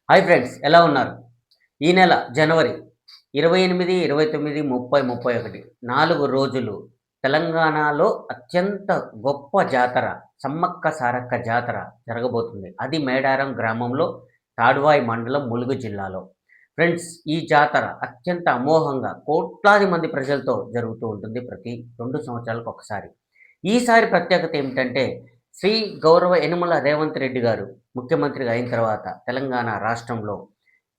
Hi friends, ఎలా ఉన్నారు? ఈ నెల జనవరి 28, 29, 30, 31 4 రోజులు తెలంగాణలో అత్యంత గొప్ప జాతర సమ్మక్క సారక్క జాతర జరగబోతుంది. అది మేడారం గ్రామంలో తాడ్వాయి మండలం ములుగు జిల్లాలో. ఫ్రెండ్స్, ఈ జాతర అత్యంత అమోఘంగా కోట్లాది మంది ప్రజలతో జరుగుతూ ఉంటుంది ప్రతి 2 సంవత్సరాలకు ఒకసారి. ఈసారి ప్రత్యేకత ఏమిటంటే శ్రీ గౌరవ యనుమల రేవంత్ రెడ్డి గారు ముఖ్యమంత్రిగా అయిన తర్వాత తెలంగాణ రాష్ట్రంలో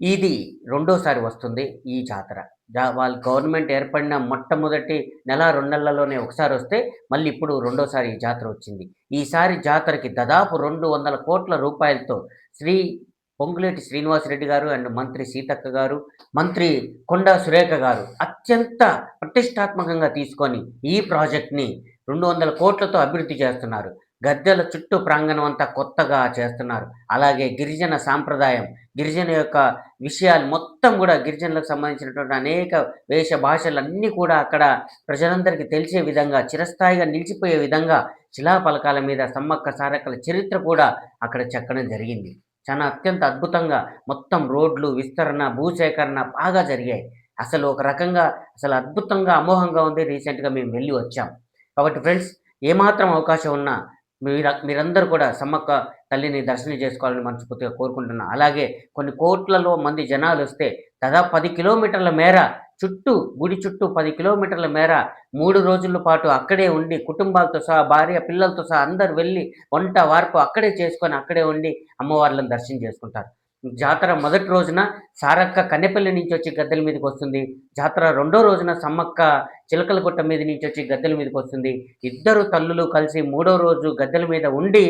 ఇది రెండోసారి వస్తుంది ఈ జాతర. వాళ్ళ గవర్నమెంట్ ఏర్పడిన మొట్టమొదటి నెల, 2 నెలల్లోనే ఒకసారి వస్తే, మళ్ళీ ఇప్పుడు రెండోసారి ఈ జాతర వచ్చింది. ఈసారి జాతరకి దాదాపు 200,00,00,000 రూపాయలతో శ్రీ పొంగులేటి శ్రీనివాసరెడ్డి గారు అండ్ మంత్రి సీతక్క గారు, మంత్రి కొండా సురేఖ గారు అత్యంత ప్రతిష్టాత్మకంగా తీసుకొని ఈ ప్రాజెక్ట్‌ని 200,00,00,000తో అభివృద్ధి చేస్తున్నారు. గద్దెల చుట్టూ ప్రాంగణం అంతా కొత్తగా చేస్తున్నారు. అలాగే గిరిజన సాంప్రదాయం, గిరిజన యొక్క విషయాలు మొత్తం కూడా గిరిజనులకు సంబంధించినటువంటి అనేక వేష భాషలన్నీ కూడా అక్కడ ప్రజలందరికీ తెలిసే విధంగా, చిరస్థాయిగా నిలిచిపోయే విధంగా శిలాఫలకాల మీద సమ్మక్క సారక్కల చరిత్ర కూడా అక్కడ చెక్కడం జరిగింది. చాలా అత్యంత అద్భుతంగా మొత్తం రోడ్లు, విస్తరణ, భూసేకరణ బాగా జరిగాయి. అసలు ఒక రకంగా అద్భుతంగా, అమోఘంగా ఉంది. రీసెంట్‌గా మేము వెళ్ళి వచ్చాం. కాబట్టి ఫ్రెండ్స్, ఏమాత్రం అవకాశం ఉన్నా మీరందరూ కూడా సమ్మక్క తల్లిని దర్శనం చేసుకోవాలని మనస్ఫూర్తిగా కోరుకుంటున్నా. అలాగే కొన్ని కోట్లలో మంది జనాలొస్తే దాదాపు 10 కిలోమీటర్ల మేర గుడి చుట్టూ 10 కిలోమీటర్ల మేర 3 రోజుల పాటు అక్కడే ఉండి కుటుంబాలతో సహా, భార్య, పిల్లలతో సహా అందరూ వెళ్ళి వంట, వార్పు అక్కడే చేసుకొని అక్కడే ఉండి అమ్మవార్లను దర్శనం చేసుకుంటారు. జాతర మొదటి రోజున సారక్క కన్నెపల్లి నుంచి వచ్చి గద్దెల మీదకొస్తుంది. జాతర రెండో రోజున సమ్మక్క చిలకలగుట్ట మీద నుంచి వచ్చి గద్దెల మీదకొస్తుంది. ఇద్దరు తల్లులు కలిసి మూడో రోజు గద్దెల మీద ఉండి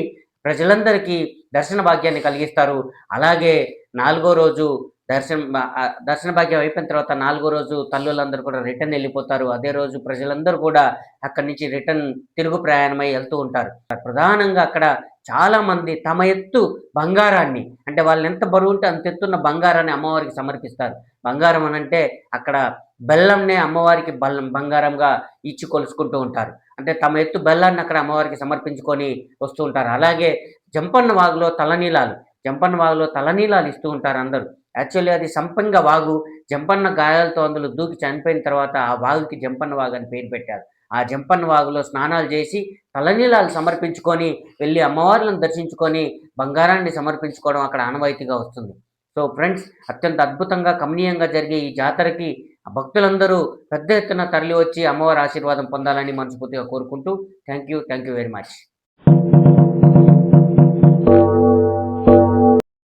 ప్రజలందరికీ దర్శన భాగ్యాన్ని కలిగిస్తారు. అలాగే నాలుగో రోజు దర్శన భాగ్యం అయిపోయిన తర్వాత నాలుగో రోజు తల్లులందరూ కూడా రిటర్న్ వెళ్ళిపోతారు. అదే రోజు ప్రజలందరూ కూడా అక్కడి నుంచి రిటర్న్ తిరుగు ప్రయాణమై వెళ్తూ ఉంటారు. ప్రధానంగా అక్కడ చాలామంది తమ ఎత్తు బంగారాన్ని, అంటే వాళ్ళు ఎంత బరువు ఉంటే అంత ఎత్తున్న బంగారాన్ని అమ్మవారికి సమర్పిస్తారు. బంగారం అనంటే అక్కడ బెల్లంనే అమ్మవారికి బంగారంగా ఇచ్చి కొలుసుకుంటూ ఉంటారు. అంటే తమ ఎత్తు బెల్లాన్ని అక్కడ అమ్మవారికి సమర్పించుకొని వస్తూ ఉంటారు. అలాగే జంపన్న వాగులో తలనీలాలు ఇస్తూ ఉంటారు అందరూ. యాక్చువల్లీ అది సంపంగ వాగు. జంపన్న గాయాలతో అందులో దూకి చనిపోయిన తర్వాత ఆ వాగుకి జంపన్న వాగు అని పేరు పెట్టారు. ఆ జంపన్న వాగులో స్నానాలు చేసి తలనీలాలు సమర్పించుకొని వెళ్ళి అమ్మవార్లను దర్శించుకొని బంగారాన్ని సమర్పించుకోవడం అక్కడ ఆనవాయితీగా వస్తుంది. సో ఫ్రెండ్స్, అత్యంత అద్భుతంగా, కమనీయంగా జరిగే ఈ జాతరకి భక్తులందరూ పెద్ద ఎత్తున తరలి వచ్చి అమ్మవారి ఆశీర్వాదం పొందాలని మనస్ఫూర్తిగా కోరుకుంటూ థ్యాంక్ యూ వెరీ మచ్.